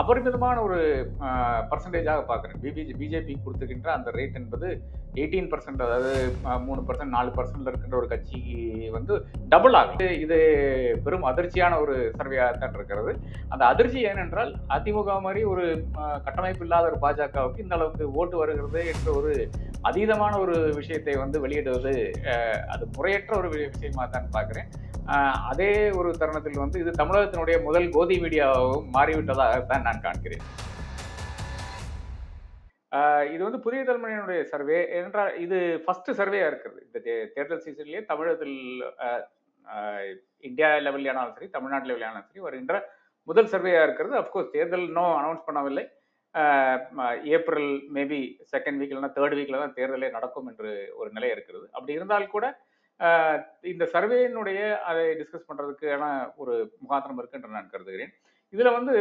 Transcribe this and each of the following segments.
அபரிமிதமான ஒரு பர்சன்டேஜாக பார்க்குறேன். பிஜேபி கொடுத்துக்கின்ற அந்த ரேட் என்பது 18%, அதாவது 3%, 4% இருக்கின்ற ஒரு கட்சிக்கு வந்து டபுள் ஆகும். இது பெரும் அதிர்ச்சியான ஒரு சர்வேயாக தான் இருக்கிறது. அந்த அதிர்ச்சி ஏனென்றால் அதிமுக மாதிரி ஒரு கட்டமைப்பு இல்லாத ஒரு பாஜகவுக்கு இந்த அளவுக்கு ஓட்டு வருகிறது என்ற ஒரு அதீதமான ஒரு விஷயத்தை வந்து வெளியிடுவது அது முறையற்ற ஒரு விஷயமா தான் பார்க்கிறேன். அதே ஒரு தருணத்தில் வந்து இது தமிழகத்தினுடைய முதல் கோதி மீடியாவும் மாறிவிட்டதாகத்தான் நான் காண்கிறேன். இது வந்து புதிய தலைமுறையினுடைய சர்வே என்றால் இது ஃபர்ஸ்ட் சர்வேயா இருக்கிறது. இந்த தேர்தல் சீசன்லயே தமிழகத்தில் இந்தியா லெவலியானாலும் சரி, தமிழ்நாடு லெவலியானாலும் சரி வருகின்ற முதல் சர்வேயா இருக்கிறது. அப்கோர்ஸ் தேர்தல் இன்னும் அனௌன்ஸ் பண்ணவில்லை. ஏப்ரல் மேபி செகண்ட் வீக் இல்லைன்னா தேர்ட் வீக்ல தான் தேர்தலே நடக்கும் என்று ஒரு நிலை இருக்கிறது. அப்படி இருந்தால் கூட இந்த சர்வேயினுடைய அதை டிஸ்கஸ் பண்றதுக்கான ஒரு முகாந்திரம் இருக்கு என்று நான் கருதுகிறேன். இதுல வந்து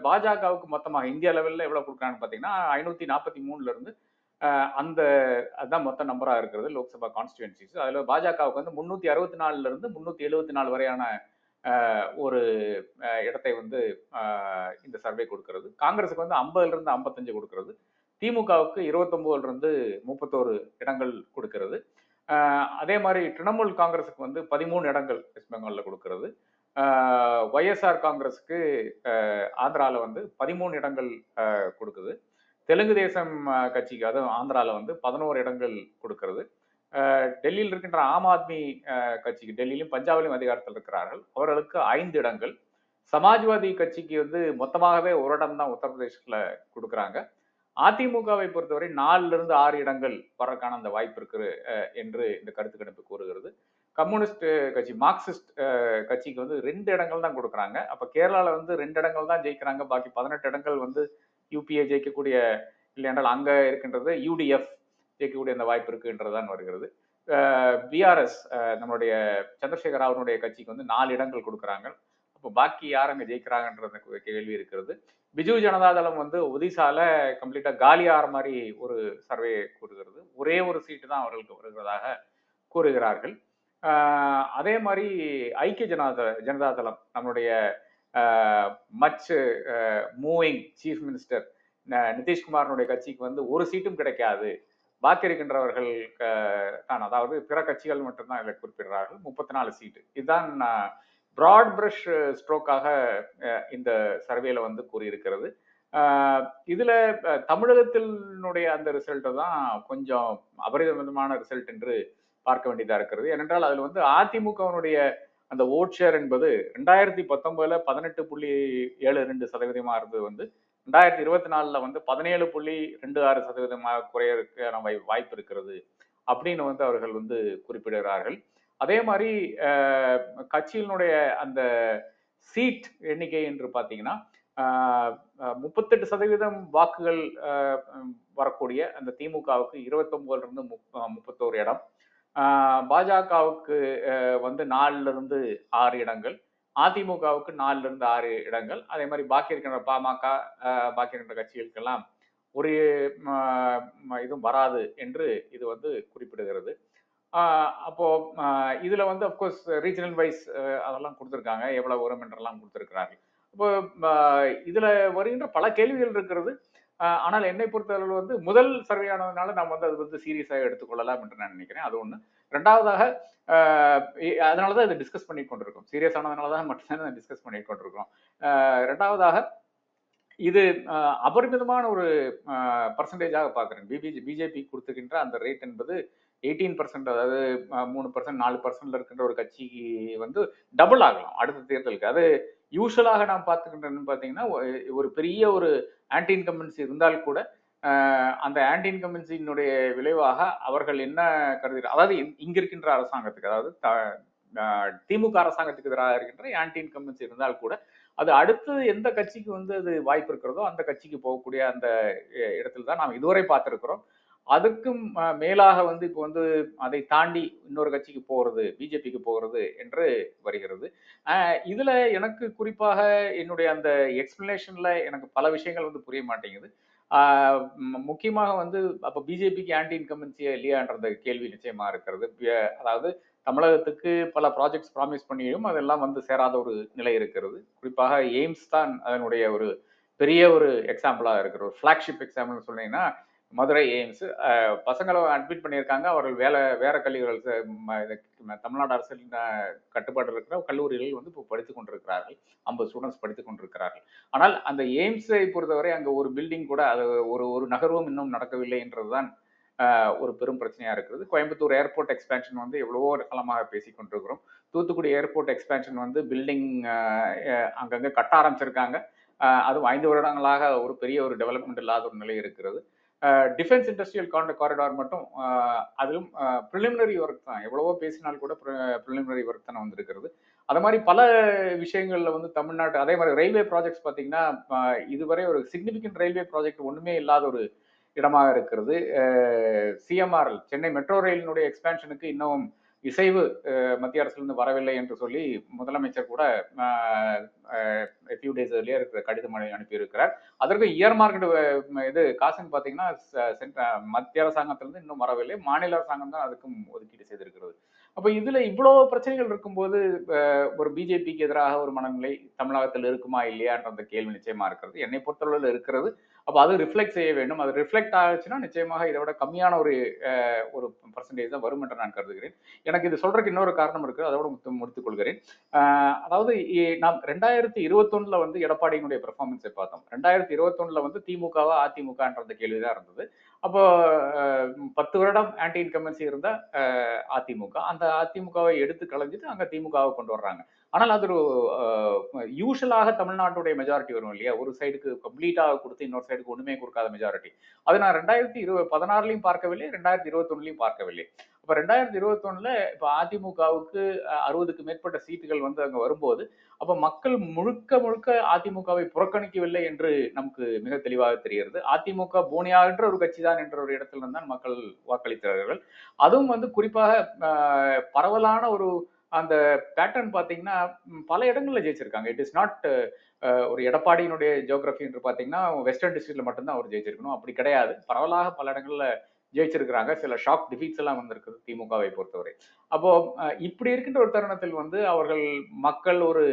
பாஜகவுக்கு மொத்தமாக இந்தியா லெவல்ல எவ்வளவு கொடுக்குறாங்கன்னு பாத்தீங்கன்னா 543 இருந்து அந்த அதுதான் மொத்த நம்பரா இருக்கிறது லோக்சபா கான்ஸ்டிடுவன்சிஸ். அதுல பாஜகவுக்கு வந்து 364 இருந்து 374 வரையான ஒரு இடத்தை வந்து இந்த சர்வே கொடுக்கிறது. காங்கிரஸுக்கு வந்து 50 இருந்து 55 கொடுக்கிறது. திமுகவுக்கு 29 இருந்து 31 இடங்கள் கொடுக்கிறது. அதே மாதிரி திரிணாமுல் காங்கிரஸுக்கு வந்து 13 இடங்கள் வெஸ்ட் பெங்கால்ல கொடுக்கிறது. ஒய்எஸ்ஆர் காங்கிரஸுக்கு ஆந்திரால வந்து 13 இடங்கள் கொடுக்குது. தெலுங்கு தேசம் கட்சிக்கு அதுவும் ஆந்திரால வந்து 11 இடங்கள் கொடுக்கிறது. டெல்லியில் இருக்கின்ற ஆம் ஆத்மி கட்சிக்கு டெல்லியிலும் பஞ்சாபிலும் அதிகாரத்தில் இருக்கிறார்கள், அவர்களுக்கு 5 இடங்கள். சமாஜ்வாதி கட்சிக்கு வந்து மொத்தமாகவே ஒரு இடம் தான் உத்தரப்பிரதேசத்துல கொடுக்குறாங்க. அதிமுகவை பொறுத்தவரை 4 இருந்து 6 இடங்கள் வரக்கான அந்த வாய்ப்பு இருக்கு என்று இந்த கருத்து கணிப்பு கூறுகிறது. கம்யூனிஸ்ட் கட்சி மார்க்சிஸ்ட் கட்சிக்கு வந்து 2 இடங்கள் தான் கொடுக்குறாங்க. அப்ப கேரளால வந்து 2 இடங்கள் தான் ஜெயிக்கிறாங்க, பாக்கி 18 இடங்கள் வந்து யூபிஏ ஜெயிக்கக்கூடிய, இல்லை என்றால் அங்க இருக்கின்றது யூடிஎஃப் ஜெயிக்கக்கூடிய அந்த வாய்ப்பு இருக்குன்றதான் வருகிறது. பிஆர்எஸ் நம்மளுடைய சந்திரசேகர் ராவனுடைய கட்சிக்கு வந்து 4 இடங்கள் கொடுக்குறாங்க. அப்போ பாக்கி யார் அங்க ஜெயிக்கிறாங்கன்ற கேள்வி இருக்கிறது. பிஜு ஜனதாதளம் வந்து ஒடிசால கம்ப்ளீட்டா காலியாகிற மாதிரி ஒரு சர்வே கூறுகிறது. ஒரே ஒரு சீட்டு தான் அவர்களுக்கு வருகிறதாக கூறுகிறார்கள். அதே மாதிரி ஐக்கிய ஜனதாதளம் நம்மளுடைய மச் மூவிங் சீஃப் மினிஸ்டர் நிதிஷ்குமாரனுடைய கட்சிக்கு வந்து ஒரு சீட்டும் கிடைக்காது, பாக்கி இருக்கின்றவர்கள் தான், அதாவது பிற கட்சிகள் மட்டும்தான் இதில் குறிப்பிடுறார்கள், 34 சீட்டு. இதுதான் பிராட் பிரஷ் ஸ்ட்ரோக்காக இந்த சர்வேல வந்து கூறியிருக்கிறது. இதுல தமிழகத்தினுடைய அந்த ரிசல்ட் தான் கொஞ்சம் அபரிதமான ரிசல்ட் என்று பார்க்க வேண்டியதா இருக்கிறது. ஏனென்றால் அதுல வந்து அதிமுகவினுடைய அந்த ஓட் ஷேர் என்பது 2019 18.72% இருந்தது வந்து 2024 வந்து 17.26% குறையறதுக்கான வாய்ப்பு இருக்கிறது அப்படின்னு வந்து அவர்கள் வந்து குறிப்பிடுகிறார்கள். அதே மாதிரி கட்சியினுடைய அந்த சீட் எண்ணிக்கை என்று பார்த்தீங்கன்னா 38% வாக்குகள் வரக்கூடிய அந்த திமுகவுக்கு 29 இருந்து 31 இடம், பாஜகவுக்கு வந்து 4 இருந்து 6 இடங்கள், அதிமுகவுக்கு 4 இருந்து 6 இடங்கள். அதே மாதிரி பாக்கி இருக்கின்ற பாமக பாக்கி இருக்கின்ற கட்சிகளுக்கெல்லாம் ஒரு இதுவும் வராது என்று இது வந்து குறிப்பிடுகிறது. அப்போ இதுல வந்து அப்கோர்ஸ் ரீஜனல் வைஸ் அதெல்லாம் கொடுத்துருக்காங்க, எவ்வளவு வரும் என்றெல்லாம் கொடுத்துருக்கிறார்கள். இப்போ இதுல வருகின்ற பல கேள்விகள் இருக்கிறது. ஆனால் என்னை பொறுத்தளவு வந்து முதல் சர்வே ஆனதுனால நம்ம வந்து அது வந்து சீரியஸாக எடுத்துக்கொள்ளலாம் என்று நான் நினைக்கிறேன். அது ஒண்ணு. ரெண்டாவதாக அதனாலதான் இதை டிஸ்கஸ் பண்ணி கொண்டிருக்கோம். சீரியஸ் ஆனதுனாலதான் மட்டும்தான் டிஸ்கஸ் பண்ணி கொண்டிருக்கோம். ரெண்டாவதாக இது அபரிமிதமான ஒரு பர்சன்டேஜாக பார்க்கிறேன். பிஜேபி கொடுத்துக்கின்ற அந்த ரேட் என்பது 18%, அதாவது 3%, 4% இருக்கின்ற ஒரு கட்சிக்கு வந்து டபுள் ஆகலாம் அடுத்த தேர்தலுக்கு. அது யூஸ்வலாக நாம் பார்த்துக்கின்றேன்னு பார்த்தீங்கன்னா ஒரு பெரிய ஒரு ஆன்டி இன்கம்பன்சி இருந்தால் கூட அந்த ஆன்டி இன்கம்பன்சியினுடைய விளைவாக அவர்கள் என்ன கருதுகிறார், அதாவது இங்க இருக்கின்ற அரசாங்கத்துக்கு, அதாவது திமுக அரசாங்கத்துக்கு எதிராக இருக்கின்ற ஆன்டி இன்கம்பன்சி இருந்தால் கூட அது அடுத்து எந்த கட்சிக்கு வந்து அது வாய்ப்பு இருக்கிறதோ அந்த கட்சிக்கு போகக்கூடிய அந்த இடத்துல தான் நாம் இதுவரை பார்த்திருக்கிறோம். அதுக்கும் மேலாக வந்து இப்போ வந்து அதை தாண்டி இன்னொரு கட்சிக்கு போகிறது, பிஜேபிக்கு போகிறது என்று வருகிறது. இதுல எனக்கு குறிப்பாக என்னுடைய அந்த எக்ஸ்பிளனேஷன்ல எனக்கு பல விஷயங்கள் வந்து புரிய மாட்டேங்குது. முக்கியமாக வந்து அப்ப பிஜேபிக்கு ஆன்டி இன்கம்பன்சியா இல்லையான்ற கேள்வி நிச்சயமா இருக்கிறது. அதாவது தமிழகத்துக்கு பல ப்ராஜெக்ட்ஸ் ப்ராமிஸ் பண்ணியும் அதெல்லாம் வந்து சேராத ஒரு நிலை இருக்கிறது. குறிப்பாக எய்ம்ஸ் தான் அதனுடைய ஒரு பெரிய ஒரு எக்ஸாம்பிளா இருக்கிற ஒரு ஃபிளாக்ஷிப் எக்ஸாம்பிள் சொன்னீங்கன்னா மதுரை எய்ம்ஸ். பசங்களை அட்மிட் பண்ணியிருக்காங்க. அவர்கள் வேற கல்லூரிகள் தமிழ்நாடு அரசின் கட்டுப்பாடு இருக்கிற கல்லூரிகளில் வந்து இப்போ படித்துக் கொண்டிருக்கிறார்கள். 50 ஸ்டூடெண்ட்ஸ் படித்துக் கொண்டிருக்கிறார்கள். ஆனால் அந்த எய்ம்ஸை பொறுத்தவரை அங்க ஒரு பில்டிங் கூட அது ஒரு நகர்வும் இன்னும் நடக்கவில்லை என்றதுதான் ஒரு பெரும் பிரச்சனையா இருக்குது. கோயம்புத்தூர் ஏர்போர்ட் எக்ஸ்பேன்ஷன் வந்து எவ்வளவோ காலமாக பேசிக் கொண்டிருக்கிறோம். தூத்துக்குடி ஏர்போர்ட் எக்ஸ்பேன்ஷன் வந்து பில்டிங் அங்கங்க கட்ட ஆரம்பிச்சிருக்காங்க. அதுவும் 5 வருடங்களாக ஒரு பெரிய ஒரு டெவலப்மெண்ட் இல்லாத ஒரு நிலை இருக்கிறது. டிஃபென்ஸ் இண்டஸ்ட்ரியல் காரிடார் மட்டும் அதிலும் ப்ரிலிமினரி ஒர்க் தான். எவ்வளவோ பேசினால் கூட ப்ரிலிமினரி ஒர்க் தானே வந்திருக்கிறது. அது மாதிரி பல விஷயங்கள்ல வந்து தமிழ்நாட்டு அதே மாதிரி ரயில்வே ப்ராஜெக்ட்ஸ் பார்த்தீங்கன்னா இதுவரை ஒரு சிக்னிஃபிகண்ட் ரயில்வே ப்ராஜெக்ட் ஒண்ணுமே இல்லாத ஒரு இடமாக இருக்கிறது. சிஎம்ஆர்எல் சென்னை மெட்ரோ ரயிலினுடைய எக்ஸ்பேன்ஷனுக்கு இன்னும் இசைவு மத்திய அரசிலிருந்து வரவில்லை என்று சொல்லி முதலமைச்சர் கூட ஃபியூ டேஸ் இருக்கிற கடிதம் அனுப்பியிருக்கிறார். அதற்கு இயர் மார்க்கெட் இது காசுன்னு பார்த்தீங்கன்னா மத்திய அரசாங்கத்திலிருந்து இன்னும் வரவில்லை. மாநில அரசாங்கம் தான் அதுக்கும் ஒதுக்கீடு செய்திருக்கிறது. அப்ப இதுல இவ்வளவு பிரச்சனைகள் இருக்கும்போது ஒரு பிஜேபிக்கு எதிராக ஒரு மனநிலை தமிழகத்தில் இருக்குமா இல்லையான்ற அந்த கேள்வி நிச்சயமா இருக்கிறது. என்னை பொறுத்தளவில் இருக்கிறது. அப்ப அது ரிஃப்ளெக்ட் செய்ய வேண்டும். அது ரிஃப்ளெக்ட் ஆச்சுன்னா நிச்சயமாக இதை விட கம்மியான ஒரு பர்சன்டேஜ் தான் வரும் என்று நான் கருதுகிறேன். எனக்கு இது சொல்றதுக்கு இன்னொரு காரணம் இருக்கு. அதோட முடித்துக் கொள்கிறேன். அதாவது நாம் 2021 வந்து எடப்பாடியினுடைய பெர்ஃபார்மன்ஸை பார்த்தோம். 2021 வந்து திமுகவா அதிமுகன்ற அந்த கேள்விதான் இருந்தது. அப்போ 10 வருடம் ஆன்டி இன்கம்பன்சி இருந்த அதிமுக அந்த அதிமுகவை எடுத்து கலைஞ்சிட்டு அங்க திமுகவை கொண்டு வர்றாங்க. ஆனால் அது ஒரு யூஷுவலாக தமிழ்நாட்டுடைய மெஜாரிட்டி வரும் இல்லையா, ஒரு சைடுக்கு கம்ப்ளீட்டாக கொடுத்து இன்னொரு சைடுக்கு ஒண்ணுமே கொடுக்காத மெஜாரிட்டி. அது நான் 2016 பார்க்கவில்லை, 2021 பார்க்கவில்லை. அப்ப 2021 இப்ப அதிமுகவுக்கு 60க்கு மேற்பட்ட சீட்டுகள் வந்து அங்க வரும்போது அப்ப மக்கள் முழுக்க முழுக்க அதிமுகவை புறக்கணிக்கவில்லை என்று நமக்கு மிக தெளிவாக தெரிகிறது. அதிமுக போனியாகின்ற ஒரு கட்சி தான் என்ற ஒரு இடத்துல தான் மக்கள் வாக்களித்தார்கள். அதுவும் வந்து குறிப்பாக பரவலான ஒரு அந்த பேட்டர்ன் பாத்தீங்கன்னா பல இடங்கள்ல ஜெயிச்சிருக்காங்க. இட் இஸ் நாட் ஒரு எடப்பாடியினுடைய ஜியோகிராஃபி என்று பாத்தீங்கன்னா வெஸ்டர்ன் டிஸ்ட்ரிக்ட்ல மட்டும்தான் அவர் ஜெயிச்சிருக்கணும், அப்படி கிடையாது. பரவலாக பல இடங்கள்ல ஜெயிச்சிருக்கிறாங்க. சில ஷாக் டிஃபீட்ஸ் எல்லாம் வந்திருக்குது திமுகவை பொறுத்தவரை. அப்போ இப்படி இருக்கின்ற ஒரு தருணத்தில் வந்து அவர்கள் மக்கள் ஒரு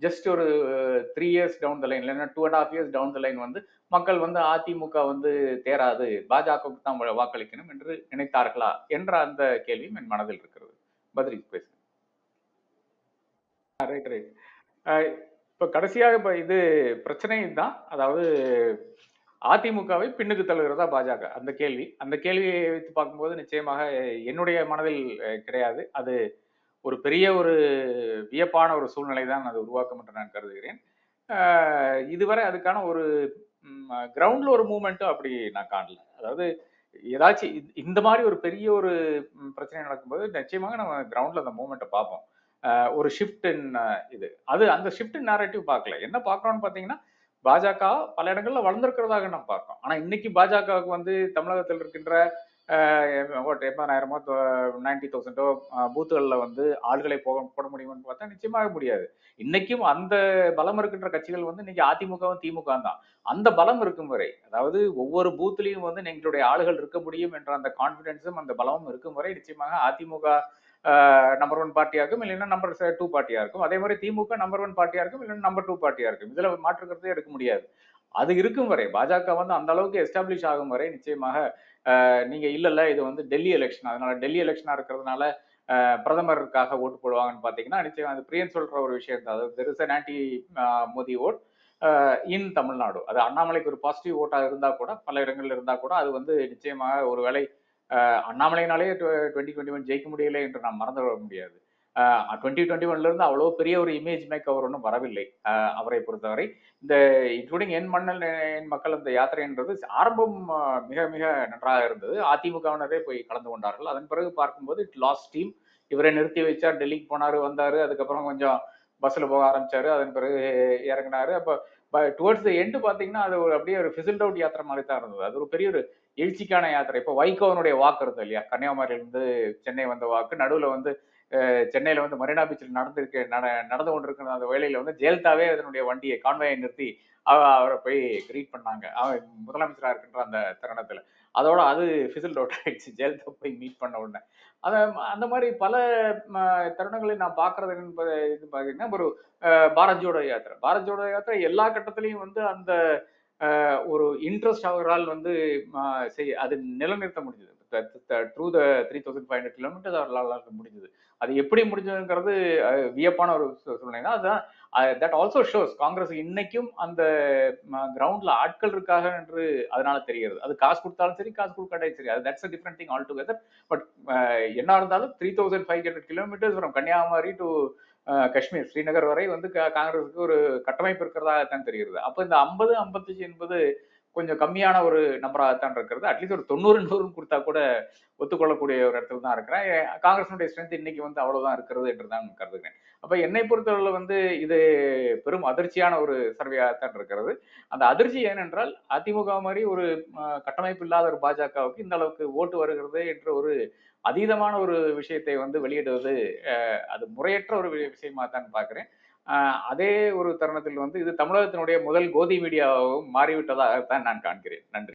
ஜஸ்ட் ஒரு 3 இயர்ஸ் டவுன் த லைன் இல்லைன்னா 2.5 இயர்ஸ் டவுன் த லைன் வந்து மக்கள் வந்து அதிமுக வந்து தேராது, பாஜகவுக்கு தான் வாக்களிக்கணும் என்று நினைத்தார்களா என்ற அந்த கேள்வியும் என் மனதில் இருக்கிறது. பதில் பேசுங்க. Right right. இப்ப கடைசியாக இப்ப இது பிரச்சனை தான். அதாவது அதிமுகவை பின்னுக்கு தள்ளுகிறதா பாஜக, அந்த கேள்வியை வைத்து பார்க்கும்போது நிச்சயமாக என்னுடைய மனதில் கிடையாது. அது ஒரு பெரிய ஒரு வியப்பான ஒரு சூழ்நிலை தான் அது உருவாக்கும் என்று நான் கருதுகிறேன். இதுவரை அதுக்கான ஒரு கிரவுண்ட்ல ஒரு மூவ்மெண்ட்டும் அப்படி நான் காணல. அதாவது ஏதாச்சும் இந்த மாதிரி ஒரு பெரிய ஒரு பிரச்சனை நடக்கும்போது நிச்சயமாக நம்ம கிரவுண்ட்ல அந்த மூவ்மெண்ட்டை பார்ப்போம். ஒரு ஷிஃப்ட் இன் இது அது அந்த ஷிஃப்ட் இன் நேரேட்டிவ் பார்க்கல. என்ன பார்க்கறோம்னு பார்த்தீங்கன்னா பாஜக பல இடங்கள்ல வளர்ந்திருக்கிறதாக நம்ம பார்க்கறோம். ஆனா இன்னைக்கு பாஜகவுக்கு வந்து தமிழகத்தில் இருக்கின்ற 80,000 90,000 பூத்துகள்ல வந்து ஆள்களை போட முடியும்னு பார்த்தா நிச்சயமாக முடியாது. இன்னைக்கும் அந்த பலம் இருக்கின்ற கட்சிகள் வந்து இன்னைக்கு அதிமுகவும் திமுக தான். அந்த பலம் இருக்கும் வரை, அதாவது ஒவ்வொரு பூத்துலயும் வந்து எங்களுடைய ஆளுகள் இருக்க முடியும் என்ற அந்த கான்பிடன்ஸும் அந்த பலமும் இருக்கும் வரை நிச்சயமாக அதிமுக நம்பர் 1 பார்ட்டியா இருக்கும், இல்லைன்னா நம்பர் 2 பார்ட்டியா இருக்கும். அதே மாதிரி திமுக நம்பர் 1 பார்ட்டியா இருக்கும், இல்லைன்னா நம்பர் 2 பார்ட்டியா இருக்கும். இதுல மாற்றுக்கிறதே எடுக்க முடியாது. அது இருக்கும் வரை, பாஜக வந்து அந்த அளவுக்கு எஸ்டாப்ளிஷ் ஆகும் வரை நிச்சயமாக நீங்க இல்ல இது வந்து டெல்லி எலெக்ஷன், அதனால டெல்லி எலெக்ஷனா இருக்கிறதுனால பிரதமருக்காக ஓட்டு போடுவாங்கன்னு பாத்தீங்கன்னா நிச்சயம் அது பிரியன் சொல்ற ஒரு விஷயம் தான். அதாவது there is an anti Modi vote in Tamil Nadu. அது அண்ணாமலைக்கு ஒரு பாசிட்டிவ் ஓட்டா இருந்தா கூட, பல இடங்கள்ல இருந்தா கூட அது வந்து நிச்சயமாக ஒரு வேளை அண்ணாமலையினாலே 2021 ஜெயிக்க முடியலை என்று நாம் மறந்து விட முடியாது. 2021 இருந்து அவ்வளவு பெரிய ஒரு இமேஜ் மேக் அவர் ஒன்றும் வரவில்லை அவரை பொறுத்தவரை. இந்த இன்க்ளூடிங் என் மண்ணல் என் மக்கள் அந்த யாத்திரைன்றது ஆரம்பம் மிக மிக நன்றாக இருந்தது. அதிமுகவினரே போய் கலந்து கொண்டார்கள். அதன் பிறகு பார்க்கும்போது இட் லாஸ்ட் டீம். இவரை நிறுத்தி வச்சார், டெல்லிக்கு போனாரு, வந்தாரு, அதுக்கப்புறம் கொஞ்சம் பஸ்ல போக ஆரம்பிச்சாரு, அதன் பிறகு இறங்கினாரு. அப்ப டுவர்ட்ஸ் த எண்டு பாத்தீங்கன்னா அது ஒரு அப்படியே ஒரு ஃபிசில்ட் அவுட் யாத்திரை மாதிரி தான் இருந்தது. அது ஒரு பெரிய ஒரு எழுச்சிக்கான யாத்திரை. இப்போ வைகோவனுடைய வாக்கு இருந்தது இல்லையா, கன்னியாகுமரியிலிருந்து சென்னை வந்த வாக்கு, நடுவுல வந்து சென்னையில வந்து மரீனா பீச்சில் நடந்து கொண்டிருக்கிற அந்த வேலையில வந்து ஜெயலலிதாவே அதனுடைய வண்டியை கான்வாயை நிறுத்தி அவரை போய் கிரீட் பண்ணாங்க, முதலமைச்சராக இருக்கின்ற அந்த தருணத்துல. அதோட அது ஃபிசில் அவுட் ஆயிடுச்சு ஜெயலலிதா போய் மீட் பண்ண உடனே. அத அந்த மாதிரி பல தருணங்களை நான் பாக்குறது இது பாத்தீங்கன்னா ஒரு பாரத் ஜோடோ யாத்திரை எல்லா கட்டத்திலையும் வந்து அந்த ஒரு இன்ட்ரெஸ்ட் அவரால் வந்து அது நிலைநிறுத்த முடிஞ்சது. த்ரூ த 3500 கிலோமீட்டர் அவரால் முடிஞ்சது. அது எப்படி முடிஞ்சதுங்கிறது வியப்பான ஒரு சூழ்நிலை தான். அதுதான் தட் ஆல்சோ ஷோஸ் காங்கிரஸ் இன்னைக்கும் அந்த கிரவுண்ட்ல ஆட்கள் இருக்காங்க என்று அதனால தெரிகிறது. அது காசு கொடுத்தாலும் சரி, காசு கொடுக்காட்டாலும் சரி, அது that's a different thing altogether. But என்ன இருந்தாலும் 3500 kilometres from Kanyakumari to Kashmir, Srinagar வரை வந்து காங்கிரஸுக்கு ஒரு கட்டமைப்பு இருக்கிறதாக தெரிகிறது. அப்போ இந்த 50, 55 என்பது கொஞ்சம் கம்மியான ஒரு நம்பராகத்தான் இருக்கிறது. அட்லீஸ்ட் ஒரு 90, 100 கொடுத்தா கூட ஒத்துக்கொள்ளக்கூடிய ஒரு இடத்துல தான் இருக்கிறேன். காங்கிரஸினுடைய ஸ்ட்ரென்த் இன்னைக்கு வந்து அவ்வளவுதான் இருக்கிறது என்று தான் கருதுகிறேன். அப்ப என்னை பொறுத்தவரை வந்து இது பெரும் அதிர்ச்சியான ஒரு சர்வேயாகத்தான் இருக்கிறது. அந்த அதிர்ச்சி ஏனென்றால் அதிமுக மாதிரி ஒரு கட்டமைப்பு இல்லாத ஒரு பாஜகவுக்கு இந்த அளவுக்கு ஓட்டு வருகிறது என்ற ஒரு அதீதமான ஒரு விஷயத்தை வந்து வெளியிடுவது அது முறையற்ற ஒரு விஷயமா தான் பார்க்கிறேன். அதே ஒரு தருணத்தில் வந்து இது தமிழகத்தினுடைய முதல் கோதி மீடியாவும் மாறிவிட்டதாகத்தான் நான் காண்கிறேன். நன்றி.